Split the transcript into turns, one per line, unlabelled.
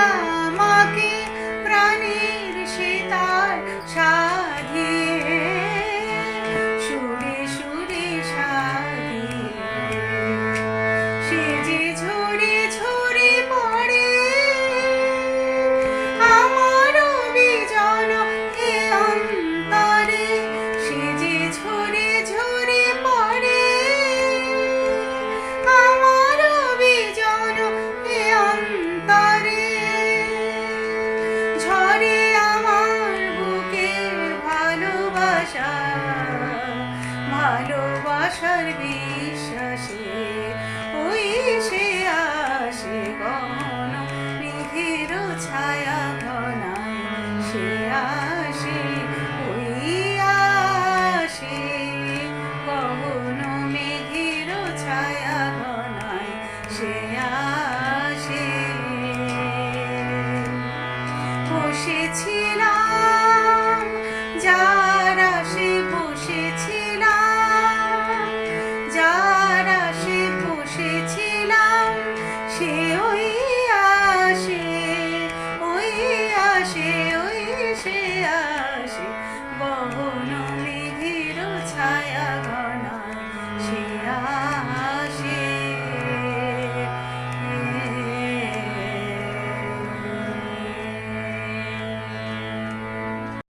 আমাকে প্রাণের সে তার সাধিয়ে সুরে সুরে সাধিয়ে সে যে ঝরে ঝরে পড়ে আমার বিজন এ অন্তরে সে যে ঝরে ঝরে পড়ে আমার বিজন এ অন্তরে ঝরে আমার বুকের ভালোবাসা ভালোবাসার বিশ্বাসে ওই সে আসে গহন মেঘের ছায়া ঘনায় সে আসে ওই আসে গহন মেঘের ছায়া ঘনায় সে আসে বসেছিলাম যার আসে বসেছিলাম যার আসে বসেছিলাম সে ওই আসে ওই আসে ওই সে আসে গহন